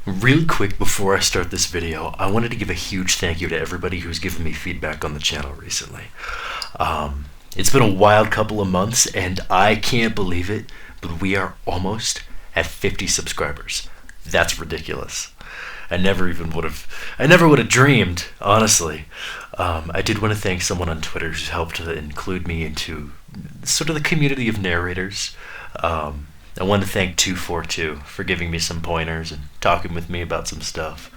Real quick before I start this video, I wanted to give a huge thank you to everybody who's given me feedback on the channel recently. It's been a wild couple of months, and I can't believe it, but we are almost at 50 subscribers. That's ridiculous. I never would have dreamed, honestly. I did want to thank someone on Twitter who's helped to include me into sort of the community of narrators. I want to thank 242 for giving me some pointers and talking with me about some stuff.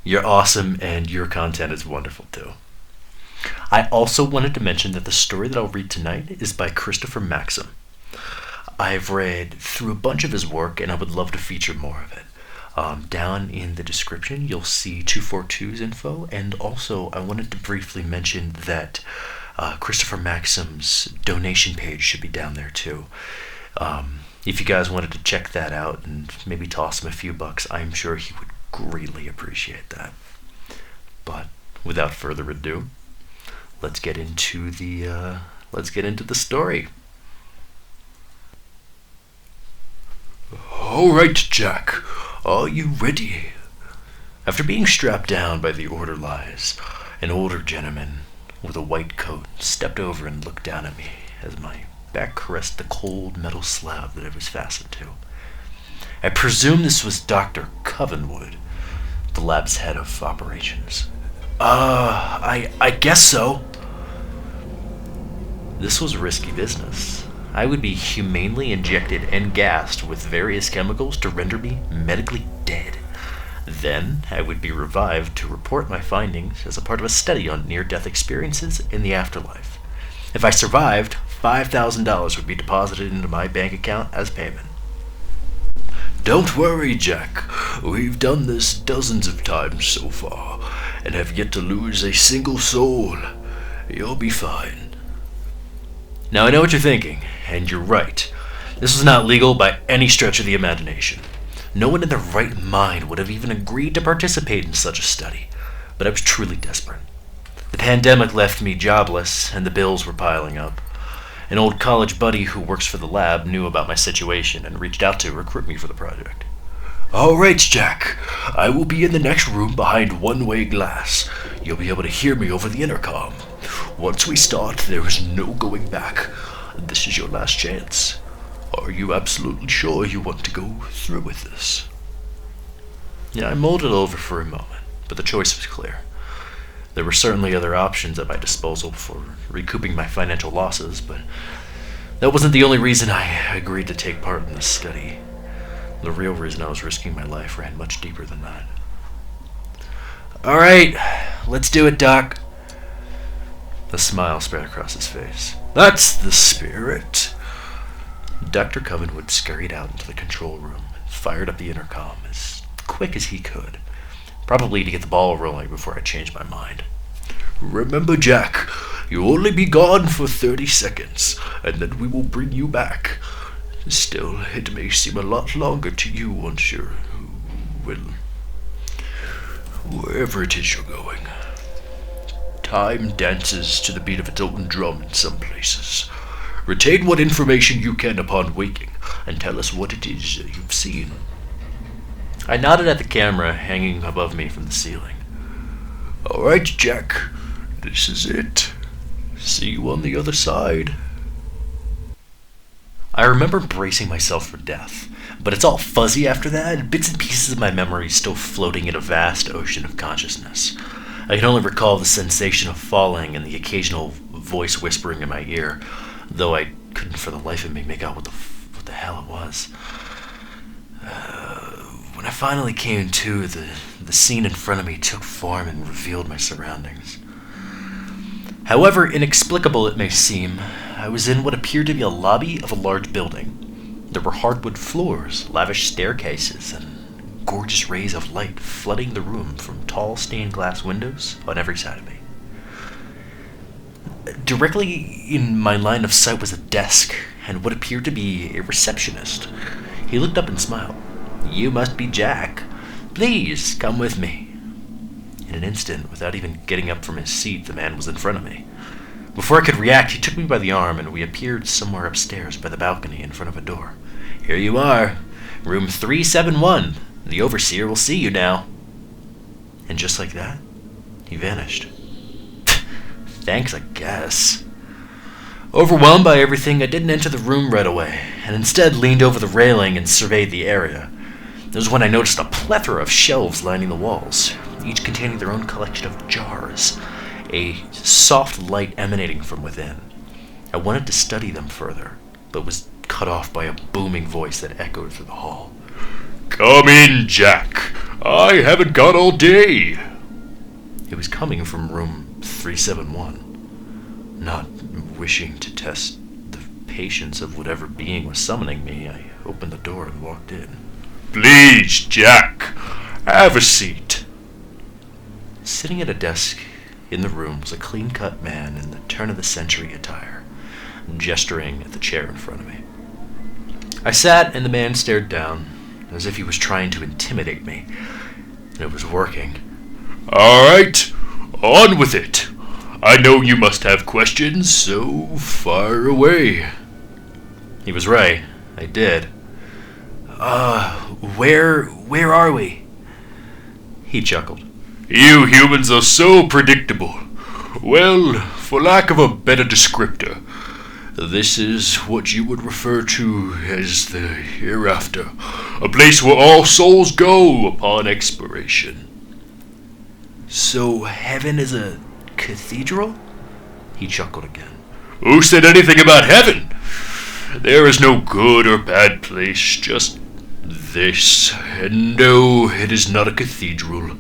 You're awesome, and your content is wonderful too. I also wanted to mention that the story that I'll read tonight is by Maxim. I've read through a bunch of his work, and I would love to feature more of it. Down in the description, you'll see 242's info, and also I wanted to briefly mention that Maxim's donation page should be down there too. If you guys wanted to check that out and maybe toss him a few bucks, I'm sure he would greatly appreciate that. But without further ado, let's get into the story. All right, Jack, are you ready? After being strapped down by the orderlies, an older gentleman with a white coat stepped over and looked down at me as my back caressed the cold metal slab that I was fastened to. I presume this was Dr. Covenwood, the lab's head of operations. I guess so. This was risky business. I would be humanely injected and gassed with various chemicals to render me medically dead. Then I would be revived to report my findings as a part of a study on near-death experiences in the afterlife. If I survived, $5,000 would be deposited into my bank account as payment. Don't worry, Jack. We've done this dozens of times so far, and have yet to lose a single soul. You'll be fine. Now I know what you're thinking, and you're right. This was not legal by any stretch of the imagination. No one in their right mind would have even agreed to participate in such a study, but I was truly desperate. The pandemic left me jobless, and the bills were piling up. An old college buddy who works for the lab knew about my situation and reached out to recruit me for the project. All right, Jack. I will be in the next room behind one-way glass. You'll be able to hear me over the intercom. Once we start, there is no going back. This is your last chance. Are you absolutely sure you want to go through with this? Yeah, I mulled it over for a moment, but the choice was clear. There were certainly other options at my disposal for recouping my financial losses, but that wasn't the only reason I agreed to take part in this study. The real reason I was risking my life ran much deeper than that. All right, let's do it, Doc. A smile spread across his face. That's the spirit. Dr. Covenwood scurried out into the control room and fired up the intercom as quick as he could, probably to get the ball rolling before I changed my mind. Remember, Jack, you'll only be gone for 30 seconds, and then we will bring you back. Still, it may seem a lot longer to you once you're, well, wherever it is you're going. Time dances to the beat of its own drum in some places. Retain what information you can upon waking, and tell us what it is you've seen. I nodded at the camera hanging above me from the ceiling. All right, Jack, this is it. See you on the other side. I remember bracing myself for death, but it's all fuzzy after that, and bits and pieces of my memory still floating in a vast ocean of consciousness. I can only recall the sensation of falling and the occasional voice whispering in my ear, though I couldn't for the life of me make out what the hell it was. When I finally came to, the scene in front of me took form and revealed my surroundings. However inexplicable it may seem, I was in what appeared to be a lobby of a large building. There were hardwood floors, lavish staircases, and gorgeous rays of light flooding the room from tall stained glass windows on every side of me. Directly in my line of sight was a desk and what appeared to be a receptionist. He looked up and smiled. You must be Jack. Please, come with me. In an instant, without even getting up from his seat, the man was in front of me. Before I could react, he took me by the arm, and we appeared somewhere upstairs by the balcony in front of a door. Here you are, room 371. The overseer will see you now." And just like that, he vanished. Thanks, I guess. Overwhelmed by everything, I didn't enter the room right away, and instead leaned over the railing and surveyed the area. It was when I noticed a plethora of shelves lining the walls, each containing their own collection of jars, a soft light emanating from within. I wanted to study them further, but was cut off by a booming voice that echoed through the hall. "Come in, Jack. I haven't got all day." It was coming from room 371. Not wishing to test the patience of whatever being was summoning me, I opened the door and walked in. "Please, Jack, have a seat." Sitting at a desk in the room was a clean-cut man in the turn-of-the-century attire, gesturing at the chair in front of me. I sat, and the man stared down, as if he was trying to intimidate me, and it was working. "All right, on with it. I know you must have questions, so fire away." He was right. I did. Where are we?" He chuckled. "You humans are so predictable. Well, for lack of a better descriptor, this is what you would refer to as the hereafter, a place where all souls go upon expiration." "So heaven is a cathedral?" He chuckled again. "Who said anything about heaven? There is no good or bad place, just this. And no, it is not a cathedral.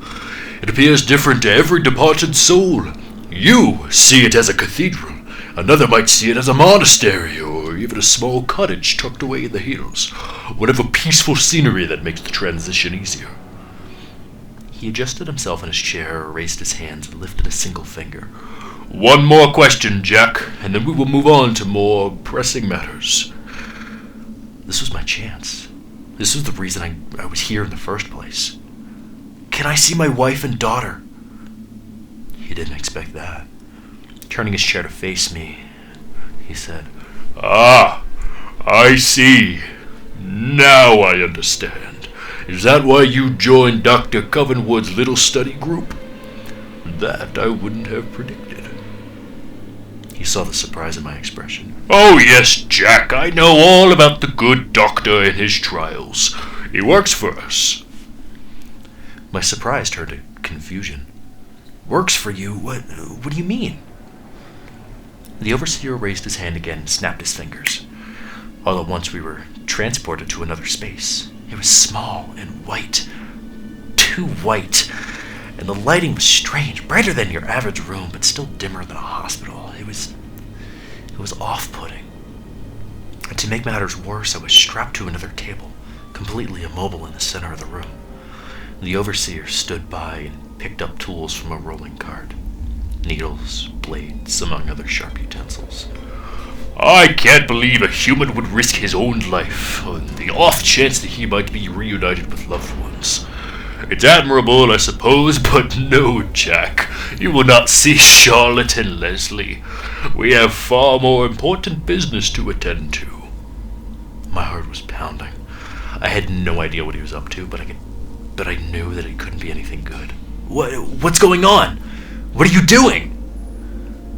It appears different to every departed soul. You see it as a cathedral. Another might see it as a monastery, or even a small cottage tucked away in the hills. Whatever peaceful scenery that makes the transition easier." He adjusted himself in his chair, raised his hands, and lifted a single finger. "One more question, Jack, and then we will move on to more pressing matters." This was my chance. This was the reason I was here in the first place. "Can I see my wife and daughter?" He didn't expect that. Turning his chair to face me, he said, "Ah, I see. Now I understand. Is that why you joined Dr. Covenwood's little study group? That I wouldn't have predicted." He saw the surprise in my expression. "Oh yes, Jack, I know all about the good doctor and his trials. He works for us." My surprise turned to confusion. "Works for you? What do you mean?" The overseer raised his hand again and snapped his fingers. All at once we were transported to another space. It was small and white. Too white. And the lighting was strange, brighter than your average room, but still dimmer than a hospital. It was off-putting. And to make matters worse, I was strapped to another table, completely immobile in the center of the room. The overseer stood by and picked up tools from a rolling cart. Needles, blades, among other sharp utensils. "I can't believe a human would risk his own life on the off chance that he might be reunited with loved ones. It's admirable, I suppose, but no, Jack. You will not see Charlotte and Leslie. We have far more important business to attend to." My heart was pounding. I had no idea what he was up to, but I knew that it couldn't be anything good. What's going on? What are you doing?"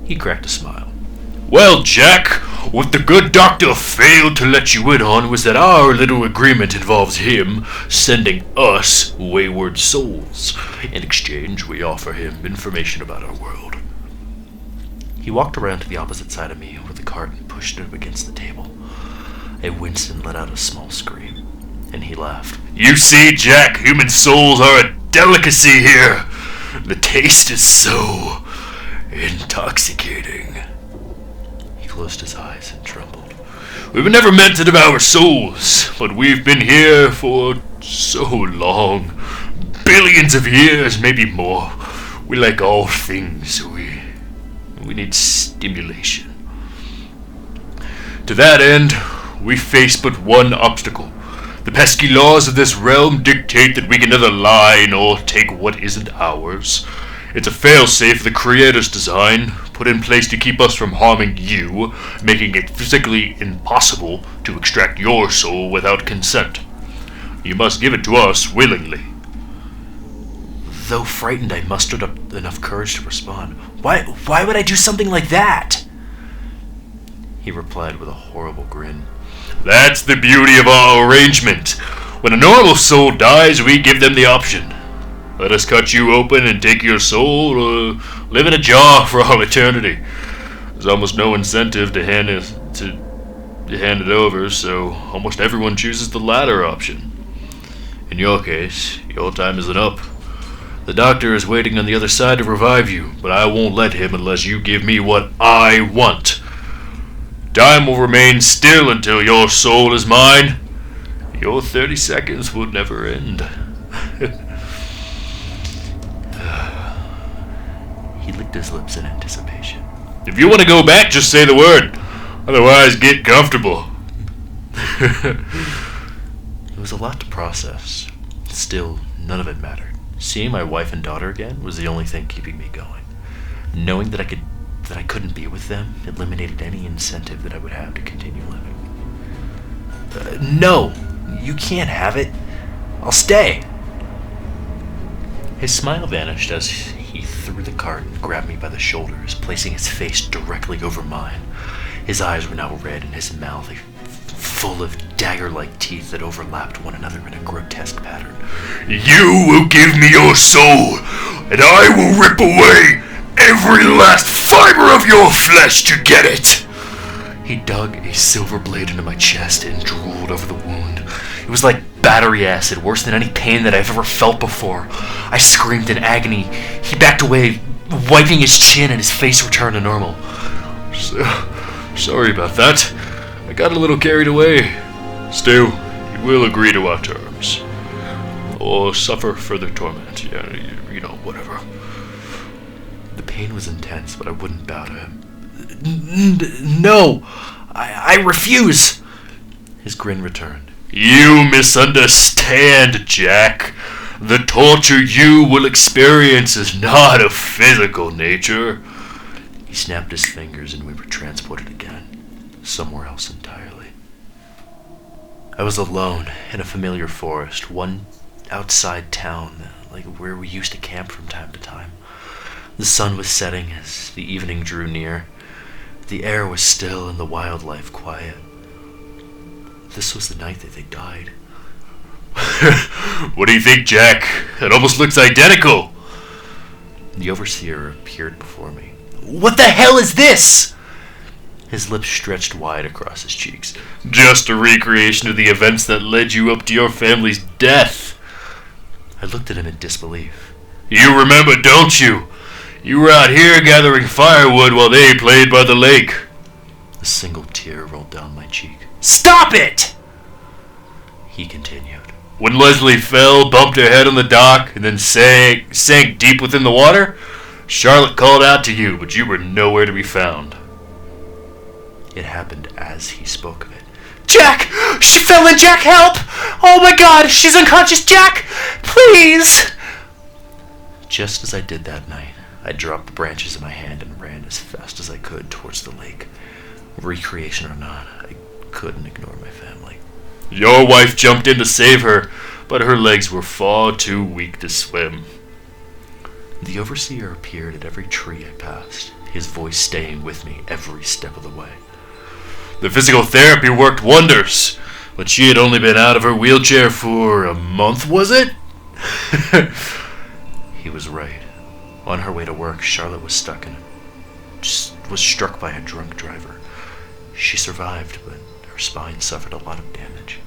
He cracked a smile. "Well, Jack, what the good doctor failed to let you in on was that our little agreement involves him sending us wayward souls. In exchange, we offer him information about our world." He walked around to the opposite side of me with the cart and pushed it up against the table. I winced and let out a small scream, and he laughed. "You see, Jack, human souls are a delicacy here. The taste is so intoxicating." He closed his eyes and trembled. "We've never meant to devour souls, but we've been here for so long. Billions of years, maybe more. We like all things. We need stimulation. To that end, we face but one obstacle. The pesky laws of this realm dictate that we can neither lie nor take what isn't ours. It's a failsafe the Creator's design, put in place to keep us from harming you, making it physically impossible to extract your soul without consent. You must give it to us willingly. Though frightened, I mustered up enough courage to respond. Why would I do something like that? He replied with a horrible grin. That's the beauty of our arrangement. When a normal soul dies, we give them the option. Let us cut you open and take your soul, or live in a jar for all eternity. There's almost no incentive to hand it over, so almost everyone chooses the latter option. In your case, your time isn't up. The doctor is waiting on the other side to revive you, but I won't let him unless you give me what I want. Time will remain still until your soul is mine. Your 30 seconds will never end. He licked his lips in anticipation. If you want to go back, just say the word. Otherwise, get comfortable. It was a lot to process. Still, none of it mattered. Seeing my wife and daughter again was the only thing keeping me going. Knowing that I couldn't be with them eliminated any incentive that I would have to continue living. No, you can't have it. I'll stay. His smile vanished as he threw the cart and grabbed me by the shoulders, placing his face directly over mine. His eyes were now red and his mouth full of dagger-like teeth that overlapped one another in a grotesque pattern. You will give me your soul, and I will rip away every last fiber of your flesh to get it. He dug a silver blade into my chest and drooled over the wound. It was like battery acid, worse than any pain that I've ever felt before. I screamed in agony. He backed away, wiping his chin, and his face returned to normal. Sorry about that. I got a little carried away. Still, you will agree to our terms. Or suffer further torment. Yeah, you know, whatever. The pain was intense, but I wouldn't bow to him. No! I refuse! His grin returned. You misunderstand, Jack. The torture you will experience is not of physical nature. He snapped his fingers and we were transported again. Somewhere else entirely. I was alone in a familiar forest, one outside town, like where we used to camp from time to time. The sun was setting as the evening drew near. The air was still and the wildlife quiet. This was the night that they died. What do you think, Jack? It almost looks identical. The overseer appeared before me. What the hell is this? His lips stretched wide across his cheeks. Just a recreation of the events that led you up to your family's death. I looked at him in disbelief. You remember, don't you? You were out here gathering firewood while they played by the lake. A single tear rolled down my cheek. Stop it! He continued. When Leslie fell, bumped her head on the dock, and then sank deep within the water, Charlotte called out to you, but you were nowhere to be found. It happened as he spoke of it. Jack! She fell in, Jack, help! Oh my god, she's unconscious, Jack! Please! Just as I did that night, I dropped the branches in my hand and ran as fast as I could towards the lake. Recreation or not, I couldn't ignore my family. Your wife jumped in to save her, but her legs were far too weak to swim. The overseer appeared at every tree I passed, his voice staying with me every step of the way. The physical therapy worked wonders, but she had only been out of her wheelchair for a month, was it? He was right. On her way to work, Charlotte was was struck by a drunk driver. She survived, but her spine suffered a lot of damage.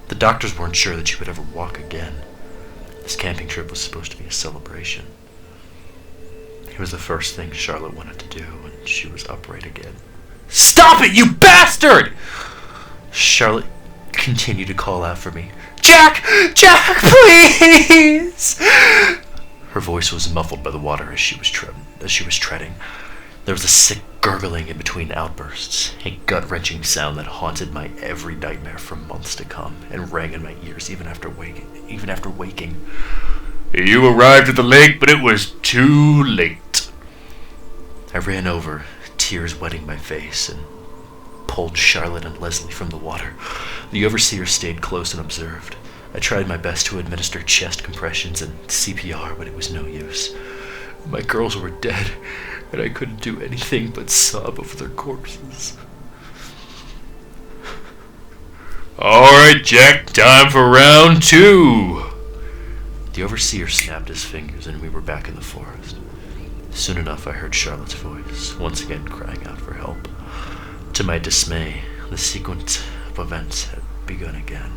The doctors weren't sure that she would ever walk again. This camping trip was supposed to be a celebration. It was the first thing Charlotte wanted to do when she was upright again. Stop it, you bastard! Charlotte continued to call out for me. Jack! Jack, please! Her voice was muffled by the water as she was treading. There was a sick gurgling in between outbursts, a gut-wrenching sound that haunted my every nightmare for months to come and rang in my ears even after waking. You arrived at the lake, but it was too late. I ran over, tears wetting my face, and pulled Charlotte and Leslie from the water. The overseer stayed close and observed. I tried my best to administer chest compressions and CPR, but it was no use. My girls were dead, and I couldn't do anything but sob over their corpses. Alright, Jack, time for round 2. The overseer snapped his fingers, and we were back in the forest. Soon enough, I heard Charlotte's voice, once again crying out for help. To my dismay, the sequence of events had begun again.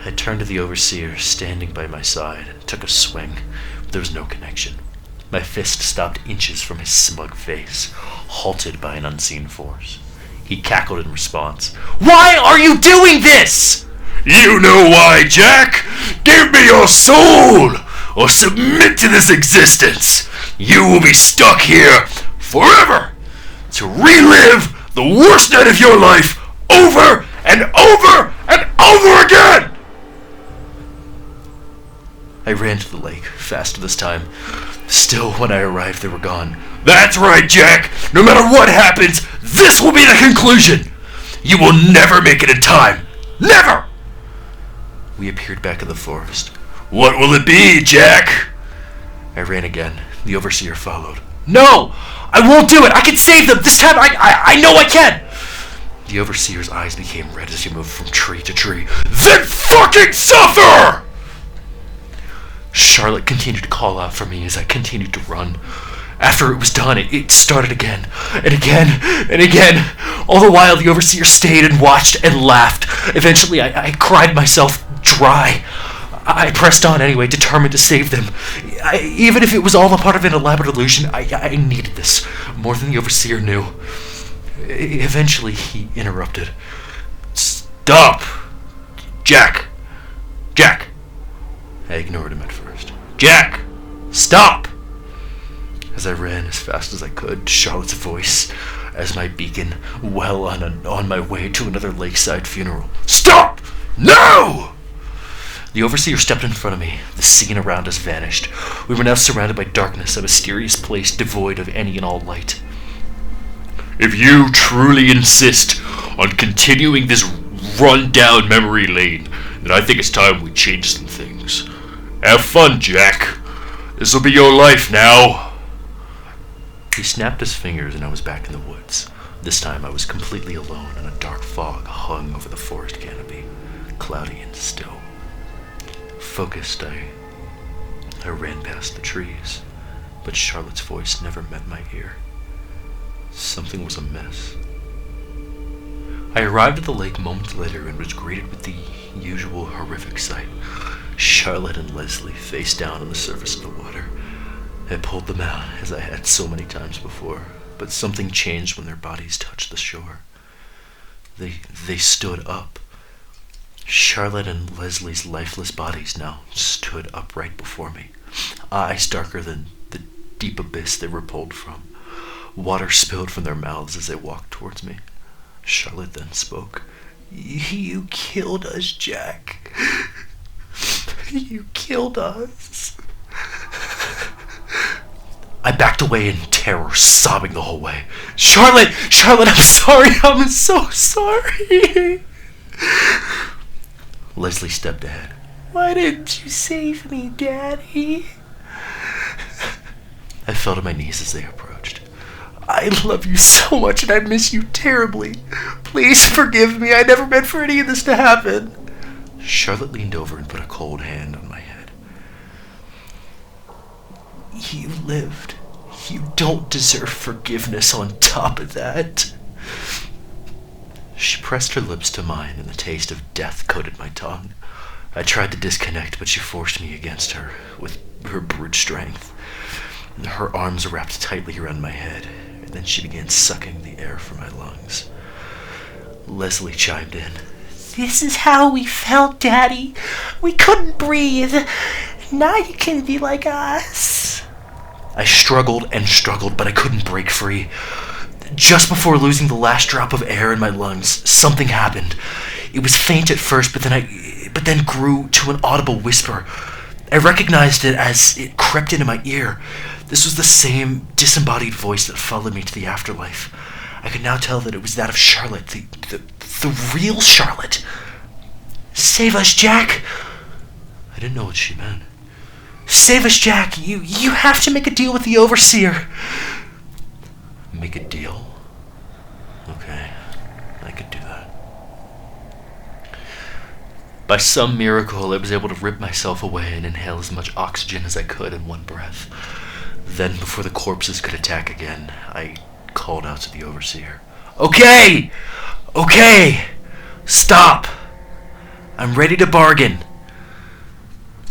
I turned to the overseer, standing by my side, and took a swing, but there was no connection. My fist stopped inches from his smug face, halted by an unseen force. He cackled in response. "Why are you doing this?" You know why, Jack! Give me your soul, or submit to this existence! You will be stuck here forever to relive the worst night of your life over and over and over again! I ran to the lake, faster this time. Still, when I arrived, they were gone. That's right, Jack! No matter what happens, this will be the conclusion! You will never make it in time! Never! We appeared back in the forest. What will it be, Jack? I ran again. The overseer followed. "No! I won't do it! I can save them! This time I know I can!" The overseer's eyes became red as he moved from tree to tree. Then fucking suffer! Charlotte continued to call out for me as I continued to run. After it was done, it started again, and again, and again. All the while, the overseer stayed and watched and laughed. Eventually, I cried myself dry. I pressed on anyway, determined to save them. Even if it was all a part of an elaborate illusion, I needed this more than the overseer knew. Eventually, he interrupted. Stop! Jack! Jack! I ignored him at first. Jack! Stop! As I ran as fast as I could, Charlotte's voice as my beacon, well on my way to another lakeside funeral. Stop! No! The overseer stepped in front of me. The scene around us vanished. We were now surrounded by darkness, a mysterious place devoid of any and all light. If you truly insist on continuing this run-down memory lane, then I think it's time we change some things. Have fun, Jack. This will be your life now. He snapped his fingers and I was back in the woods. This time I was completely alone and a dark fog hung over the forest canopy, cloudy and still. Focused, I ran past the trees, but Charlotte's voice never met my ear. Something was amiss. I arrived at the lake moments later and was greeted with the usual horrific sight. Charlotte and Leslie face down on the surface of the water. I pulled them out, as I had so many times before, but something changed when their bodies touched the shore. They stood up. Charlotte and Leslie's lifeless bodies now stood upright before me, eyes darker than the deep abyss they were pulled from. Water spilled from their mouths as they walked towards me. Charlotte then spoke. "You killed us, Jack. You killed us." I backed away in terror, sobbing the whole way. Charlotte, I'm sorry. I'm so sorry." Leslie stepped ahead. "Why didn't you save me, Daddy?" I fell to my knees as they approached. "I love you so much and I miss you terribly. Please forgive me. I never meant for any of this to happen." Charlotte leaned over and put a cold hand on my head. "You lived. You don't deserve forgiveness on top of that." She pressed her lips to mine and the taste of death coated my tongue. I tried to disconnect, but she forced me against her with her brute strength. Her arms wrapped tightly around my head, and then she began sucking the air from my lungs. Leslie chimed in. "This is how we felt, Daddy. We couldn't breathe. Now you can be like us." I struggled and struggled, but I couldn't break free. Just before losing the last drop of air in my lungs, something happened. It was faint at first, but then grew to an audible whisper. I recognized it as it crept into my ear. This was the same disembodied voice that followed me to the afterlife. I could now tell that it was that of Charlotte, the real Charlotte. Save us, Jack! I didn't know what she meant. Save us, Jack! You have to make a deal with the Overseer! Make a deal? Okay, I could do that. By some miracle, I was able to rip myself away and inhale as much oxygen as I could in one breath. Then, before the corpses could attack again, I called out to the Overseer. Okay! Okay! Stop! I'm ready to bargain.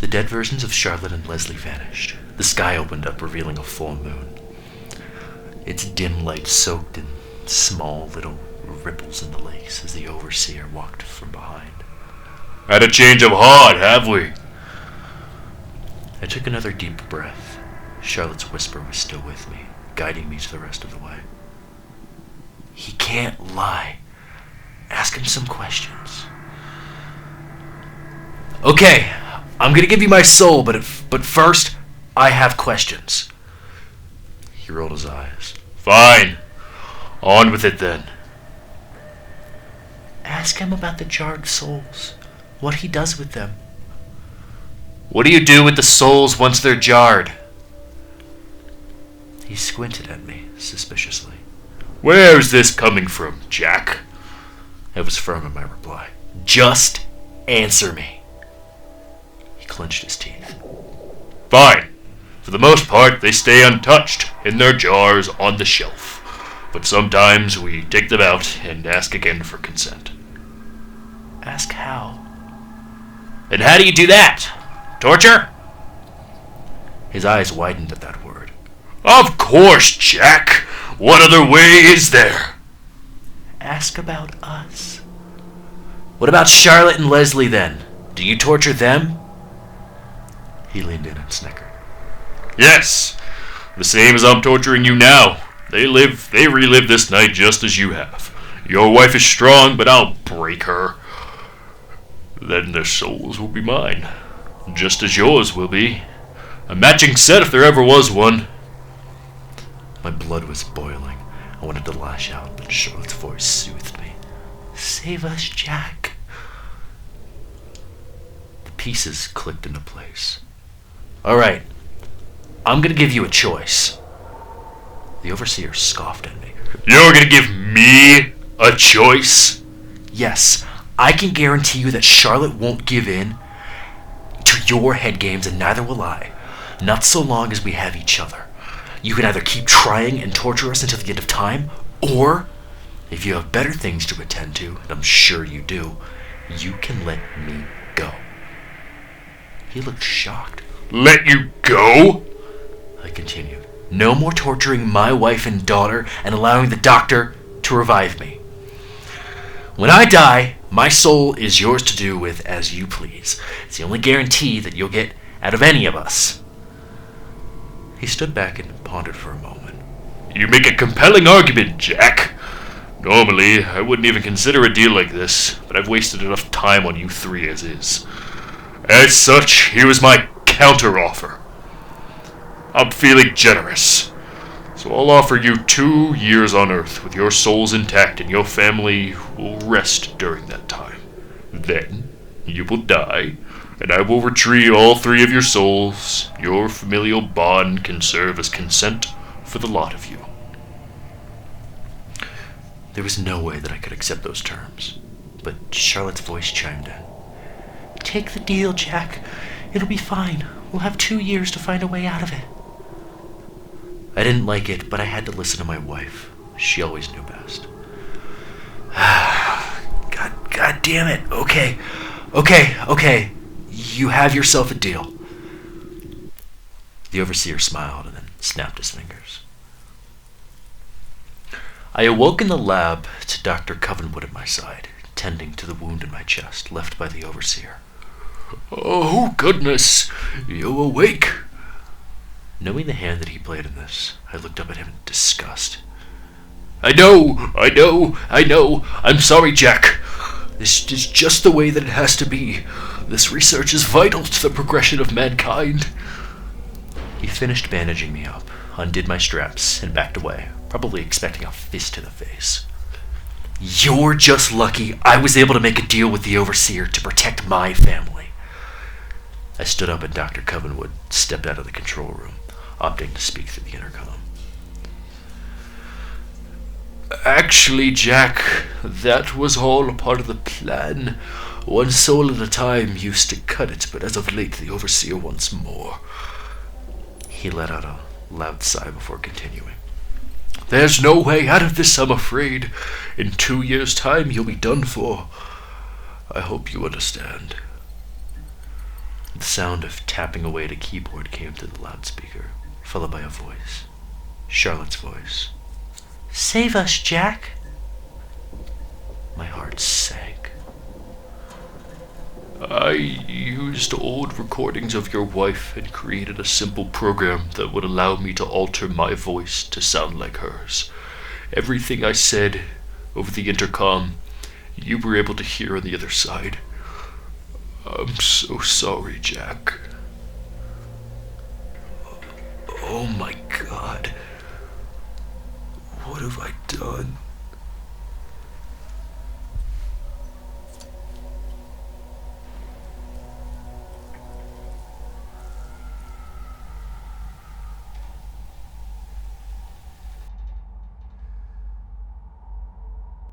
The dead versions of Charlotte and Leslie vanished. The sky opened up, revealing a full moon. Its dim light soaked in small little ripples in the lakes as the Overseer walked from behind. Had a change of heart, have we? I took another deep breath. Charlotte's whisper was still with me, guiding me to the rest of the way. He can't lie. Ask him some questions. Okay, I'm gonna give you my soul, but first, I have questions. He rolled his eyes. Fine. On with it then. Ask him about the jarred souls. What he does with them. What do you do with the souls once they're jarred? He squinted at me suspiciously. Where's this coming from, Jack? I was firm in my reply. Just answer me. He clenched his teeth. Fine. For the most part, they stay untouched in their jars on the shelf. But sometimes we take them out and ask again for consent. Ask how? And how do you do that? Torture? His eyes widened at that word. Of course, Jack. What other way is there? Ask about us. What about Charlotte and Leslie then? Do you torture them? He leaned in and snickered. Yes, the same as I'm torturing you now. They relive this night just as you have. Your wife is strong, but I'll break her. Then their souls will be mine, just as yours will be. A matching set if there ever was one. My blood was boiling. I wanted to lash out, but Charlotte's voice soothed me. Save us, Jack. The pieces clicked into place. All right. I'm gonna give you a choice. The Overseer scoffed at me. You're gonna give me a choice? Yes. I can guarantee you that Charlotte won't give in to your head games, and neither will I. Not so long as we have each other. You can either keep trying and torture us until the end of time, or, if you have better things to attend to, and I'm sure you do, you can let me go. He looked shocked. Let you go? I continued. No more torturing my wife and daughter and allowing the doctor to revive me. When I die, my soul is yours to do with as you please. It's the only guarantee that you'll get out of any of us. He stood back and pondered for a moment. You make a compelling argument, Jack. Normally, I wouldn't even consider a deal like this, but I've wasted enough time on you three as is. As such, here is my counteroffer. I'm feeling generous, so I'll offer you 2 years on Earth with your souls intact, and your family will rest during that time. Then, you will die, and I will retrieve all 3 of your souls. Your familial bond can serve as consent for the lot of you. There was no way that I could accept those terms, but Charlotte's voice chimed in. Take the deal, Jack. It'll be fine. We'll have 2 years to find a way out of it. I didn't like it, but I had to listen to my wife. She always knew best. God damn it. Okay. You have yourself a deal. The Overseer smiled and then snapped his fingers. I awoke in the lab to Dr. Covenwood at my side, tending to the wound in my chest left by the Overseer. Oh, goodness, you awake? Knowing the hand that he played in this, I looked up at him in disgust. I know. I'm sorry, Jack. This is just the way that it has to be. This research is vital to the progression of mankind. He finished bandaging me up, undid my straps, and backed away, probably expecting a fist to the face. You're just lucky I was able to make a deal with the overseer to protect my family. I stood up and Dr. Covenwood stepped out of the control room, opting to speak through the intercom. Actually, Jack, that was all a part of the plan. One soul at a time used to cut it, but as of late the overseer wants more. He let out a loud sigh before continuing. There's no way out of this, I'm afraid. In 2 years' time, you'll be done for. I hope you understand. The sound of tapping away at a keyboard came through the loudspeaker, followed by a voice. Charlotte's voice. Save us, Jack. My heart sank. I used old recordings of your wife and created a simple program that would allow me to alter my voice to sound like hers. Everything I said over the intercom, you were able to hear on the other side. I'm so sorry, Jack. Oh my God. What have I done?